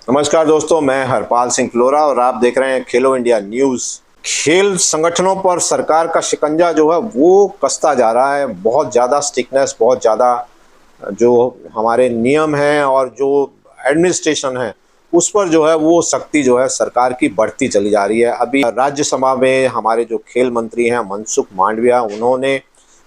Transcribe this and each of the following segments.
नमस्कार दोस्तों, मैं हरपाल सिंह फ्लोरा और आप देख रहे हैं खेलो इंडिया न्यूज़। खेल संगठनों पर सरकार का शिकंजा जो है वो कसता जा रहा है। बहुत ज़्यादा स्ट्रिक्टनेस, बहुत ज़्यादा जो हमारे नियम हैं और जो एडमिनिस्ट्रेशन है उस पर जो है वो सख्ती जो है सरकार की बढ़ती चली जा रही है। अभी राज्यसभा में हमारे जो खेल मंत्री हैं मनसुख मांडविया, उन्होंने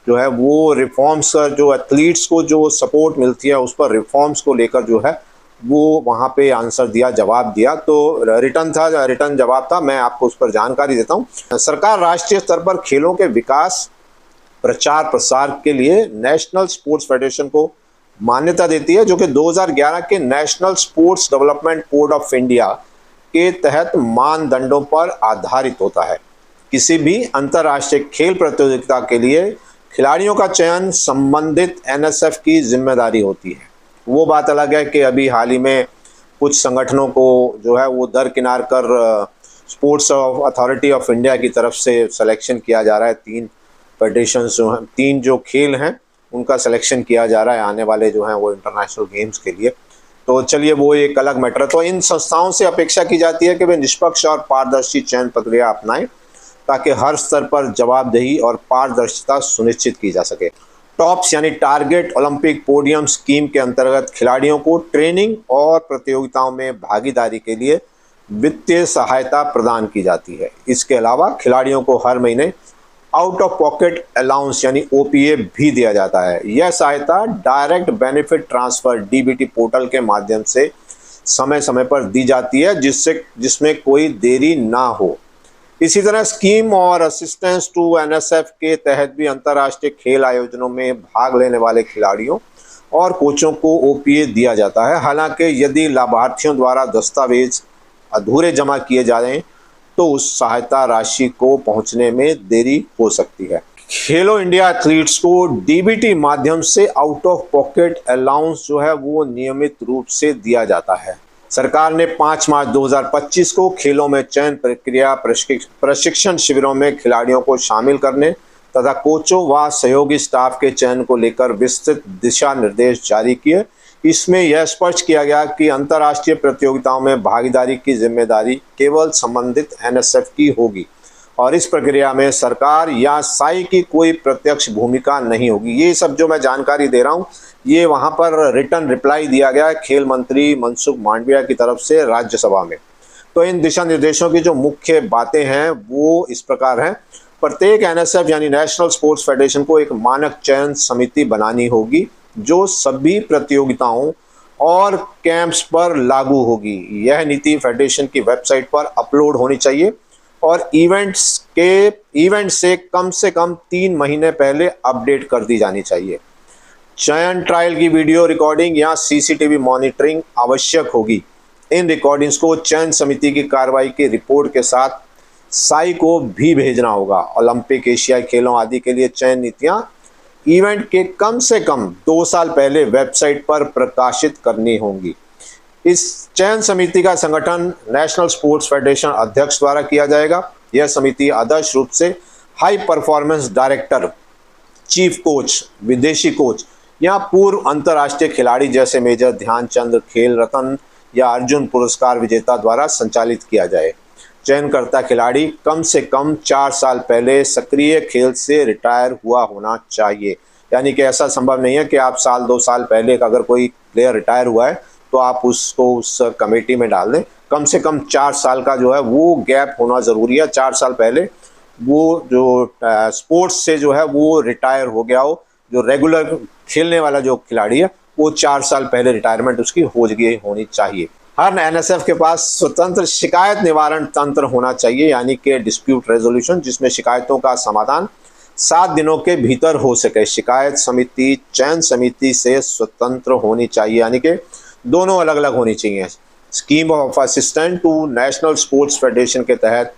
जो है वो रिफॉर्म्स, जो एथलीट्स को जो सपोर्ट मिलती है उस पर रिफॉर्म्स को लेकर जो है वो वहाँ पे आंसर दिया, जवाब दिया। तो रिटर्न जवाब था। मैं आपको उस पर जानकारी देता हूँ। सरकार राष्ट्रीय स्तर पर खेलों के विकास, प्रचार प्रसार के लिए नेशनल स्पोर्ट्स फेडरेशन को मान्यता देती है, जो कि 2011 के national sports development code of India के तहत मानदंडों पर आधारित होता है। किसी भी अंतर्राष्ट्रीय खेल प्रतियोगिता के लिए खिलाड़ियों का चयन संबंधित एनएसएफ की जिम्मेदारी होती है। वो बात अलग है कि अभी हाल ही में कुछ संगठनों को जो है वो दरकिनार कर स्पोर्ट्स अथॉरिटी ऑफ इंडिया की तरफ से सिलेक्शन किया जा रहा है। 3 फेडरेशंस जो हैं, 3 जो खेल हैं उनका सिलेक्शन किया जा रहा है आने वाले जो हैं वो इंटरनेशनल गेम्स के लिए। तो चलिए, वो एक अलग मैटर है। तो इन संस्थाओं से अपेक्षा की जाती है कि वे निष्पक्ष और पारदर्शी चयन प्रक्रिया अपनाएं ताकि हर स्तर पर जवाबदेही और पारदर्शिता सुनिश्चित की जा सके। टॉप्स यानी टारगेट ओलंपिक पोडियम स्कीम के अंतर्गत खिलाड़ियों को ट्रेनिंग और प्रतियोगिताओं में भागीदारी के लिए वित्तीय सहायता प्रदान की जाती है। इसके अलावा खिलाड़ियों को हर महीने आउट ऑफ पॉकेट अलाउंस यानी ओपीए भी दिया जाता है। यह सहायता direct benefit transfer DBT portal के माध्यम से समय समय पर दी जाती है, जिसमें कोई देरी ना हो। इसी तरह स्कीम और असिस्टेंस टू एनएसएफ के तहत भी अंतर्राष्ट्रीय खेल आयोजनों में भाग लेने वाले खिलाड़ियों और कोचों को ओपीए दिया जाता है। हालांकि यदि लाभार्थियों द्वारा दस्तावेज अधूरे जमा किए जाएं तो उस सहायता राशि को पहुंचने में देरी हो सकती है। खेलो इंडिया एथलीट्स को डीबीटी माध्यम से आउट ऑफ पॉकेट अलाउंस जो है वो नियमित रूप से दिया जाता है। सरकार ने 5 मार्च 2025 को खेलों में चयन प्रक्रिया प्रशिक्षण शिविरों में खिलाड़ियों को शामिल करने तथा कोचों व सहयोगी स्टाफ के चयन को लेकर विस्तृत दिशा निर्देश जारी किए। इसमें यह स्पष्ट किया गया कि अंतर्राष्ट्रीय प्रतियोगिताओं में भागीदारी की जिम्मेदारी केवल संबंधित एनएसएफ की होगी और इस प्रक्रिया में सरकार या साई की कोई प्रत्यक्ष भूमिका नहीं होगी। ये सब जो मैं जानकारी दे रहा हूँ ये वहाँ पर रिटर्न रिप्लाई दिया गया है खेल मंत्री मनसुख मांडविया की तरफ से राज्यसभा में। तो इन दिशा निर्देशों की जो मुख्य बातें हैं वो इस प्रकार हैं। प्रत्येक एनएसएफ यानी नेशनल स्पोर्ट्स फेडरेशन को एक मानक चयन समिति बनानी होगी जो सभी प्रतियोगिताओं और कैंप्स पर लागू होगी। यह नीति फेडरेशन की वेबसाइट पर अपलोड होनी चाहिए और इवेंट से कम 3 महीने पहले अपडेट कर दी जानी चाहिए। चयन ट्रायल की वीडियो रिकॉर्डिंग या सीसीटीवी मॉनिटरिंग आवश्यक होगी। इन रिकॉर्डिंग्स को चयन समिति की कार्रवाई की रिपोर्ट के साथ साई को भी भेजना होगा। ओलंपिक, एशियाई खेलों आदि के लिए चयन नीतियां इवेंट के कम से कम 2 साल पहले वेबसाइट पर प्रकाशित करनी होंगी। इस चयन समिति का संगठन नेशनल स्पोर्ट्स फेडरेशन अध्यक्ष द्वारा किया जाएगा। यह समिति आदर्श रूप से high performance director, chief coach, विदेशी कोच या पूर्व अंतर्राष्ट्रीय खिलाड़ी जैसे मेजर ध्यानचंद खेल रत्न या अर्जुन पुरस्कार विजेता द्वारा संचालित किया जाए। चयनकर्ता खिलाड़ी कम से कम 4 साल पहले सक्रिय खेल से रिटायर हुआ होना चाहिए। यानी कि ऐसा संभव नहीं है कि आप 2 साल पहले अगर कोई प्लेयर रिटायर हुआ है तो आप उसको उस कमेटी में डाल दें। कम से कम 4 साल का जो है वो गैप होना ज़रूरी है। 4 साल पहले वो जो स्पोर्ट्स से जो है वो रिटायर हो गया हो। जो रेगुलर खेलने वाला जो खिलाड़ी है वो 4 साल पहले रिटायरमेंट उसकी हो गई होनी चाहिए। हर एनएसएफ के पास स्वतंत्र शिकायत निवारण तंत्र होना चाहिए, यानी कि डिस्प्यूट रेजोल्यूशन, जिसमें शिकायतों का समाधान 7 दिनों के भीतर हो सके। शिकायत समिति चयन समिति से स्वतंत्र होनी चाहिए, यानी कि दोनों अलग अलग होनी चाहिए। Scheme of assistant to national sports federation के तहत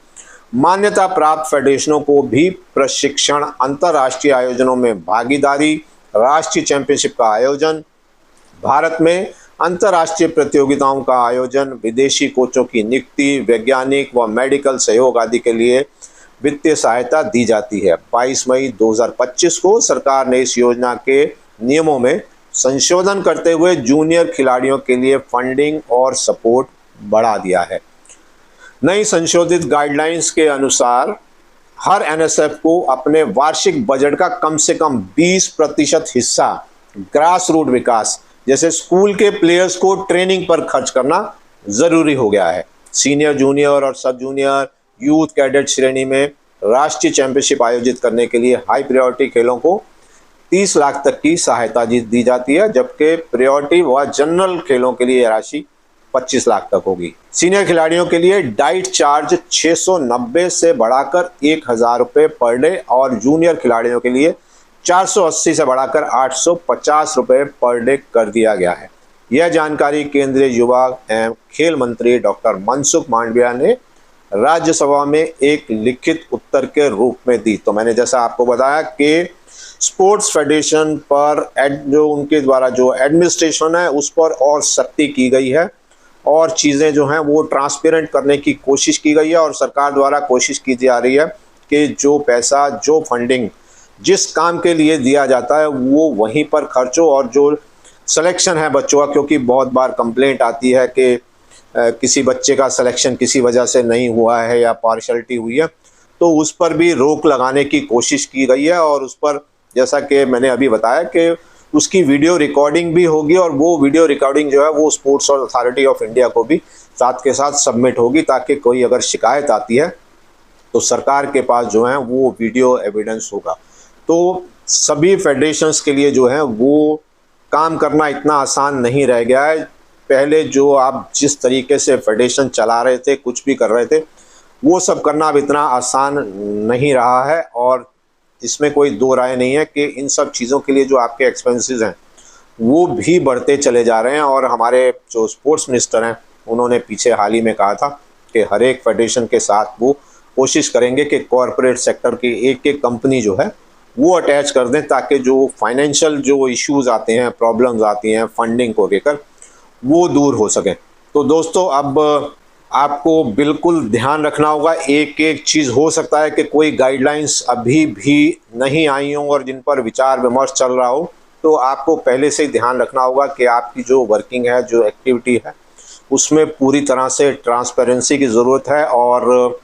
मान्यता प्राप्त फेडरेशनों को भी प्रशिक्षण, अंतर्राष्ट्रीय आयोजनों में भागीदारी, राष्ट्रीय चैंपियनशिप का आयोजन, भारत में अंतर्राष्ट्रीय प्रतियोगिताओं का आयोजन, विदेशी कोचों की नियुक्ति, वैज्ञानिक व मेडिकल सहयोग आदि के लिए वित्तीय सहायता दी जाती है। 22 मई 2025 को सरकार ने इस योजना के नियमों में संशोधन करते हुए जूनियर खिलाड़ियों के लिए फंडिंग और सपोर्ट बढ़ा दिया है। नई संशोधित गाइडलाइंस के अनुसार हर एनएसएफ को अपने वार्षिक बजट का कम से कम 20% हिस्सा ग्रास रूट विकास जैसे स्कूल के प्लेयर्स को ट्रेनिंग पर खर्च करना जरूरी हो गया है। सीनियर, जूनियर और सब जूनियर, यूथ, कैडेट श्रेणी में राष्ट्रीय चैंपियनशिप आयोजित करने के लिए हाई प्रायोरिटी खेलों को 30 लाख तक की सहायता दी जाती है, जबकि प्रायोरिटी व जनरल खेलों के लिए राशि 25 लाख तक होगी। सीनियर खिलाड़ियों के लिए डाइट चार्ज 690 से बढ़ाकर 1000 रुपये पर डे और जूनियर खिलाड़ियों के लिए 480 से बढ़ाकर 850 रुपये पर डे कर दिया गया है। यह जानकारी केंद्रीय युवा एवं खेल मंत्री डॉक्टर मनसुख मांडविया ने राज्यसभा में एक लिखित उत्तर के रूप में दी। तो मैंने जैसा आपको बताया कि स्पोर्ट्स फेडरेशन पर जो उनके द्वारा जो एडमिनिस्ट्रेशन है उस पर और सख्ती की गई है और चीज़ें जो हैं वो ट्रांसपेरेंट करने की कोशिश की गई है और सरकार द्वारा कोशिश की जा रही है कि जो पैसा, जो फंडिंग जिस काम के लिए दिया जाता है वो वहीं पर खर्च हो और जो सिलेक्शन है बच्चों का, क्योंकि बहुत बार कंप्लेंट आती है कि किसी बच्चे का सिलेक्शन किसी वजह से नहीं हुआ है या पार्शलिटी हुई है, तो उस पर भी रोक लगाने की कोशिश की गई है और उस पर जैसा कि मैंने अभी बताया कि उसकी वीडियो रिकॉर्डिंग भी होगी और वो वीडियो रिकॉर्डिंग जो है वो स्पोर्ट्स अथॉरिटी ऑफ इंडिया को भी साथ के साथ सबमिट होगी, ताकि कोई अगर शिकायत आती है तो सरकार के पास जो है वो वीडियो एविडेंस होगा। तो सभी फेडरेशंस के लिए जो है वो काम करना इतना आसान नहीं रह गया है। पहले जो आप जिस तरीके से फेडरेशन चला रहे थे, कुछ भी कर रहे थे, वो सब करना अब इतना आसान नहीं रहा है और इसमें कोई दो राय नहीं है कि इन सब चीज़ों के लिए जो आपके एक्सपेंसेस हैं वो भी बढ़ते चले जा रहे हैं। और हमारे जो स्पोर्ट्स मिनिस्टर हैं उन्होंने पीछे हाल ही में कहा था कि हर एक फेडरेशन के साथ वो कोशिश करेंगे कि कॉरपोरेट सेक्टर की एक एक कंपनी जो है वो अटैच कर दें, ताकि जो फाइनेंशियल जो इश्यूज आते हैं, प्रॉब्लम्स आती हैं फंडिंग को लेकर, वो दूर हो सके। तो दोस्तों अब आपको बिल्कुल ध्यान रखना होगा, एक एक चीज़ हो सकता है कि कोई गाइडलाइंस अभी भी नहीं आई हो और जिन पर विचार विमर्श चल रहा हो, तो आपको पहले से ही ध्यान रखना होगा कि आपकी जो वर्किंग है, जो एक्टिविटी है, उसमें पूरी तरह से ट्रांसपेरेंसी की ज़रूरत है। और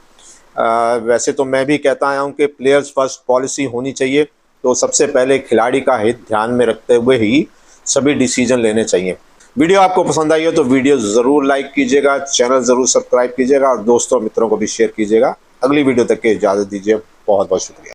वैसे तो मैं भी कहता आया हूँ कि प्लेयर्स फर्स्ट पॉलिसी होनी चाहिए, तो सबसे पहले खिलाड़ी का हित ध्यान में रखते हुए ही सभी डिसीजन लेने चाहिए। वीडियो आपको पसंद आई हो तो वीडियो ज़रूर लाइक कीजिएगा, चैनल ज़रूर सब्सक्राइब कीजिएगा और दोस्तों मित्रों को भी शेयर कीजिएगा। अगली वीडियो तक के इजाज़त दीजिए। बहुत बहुत शुक्रिया।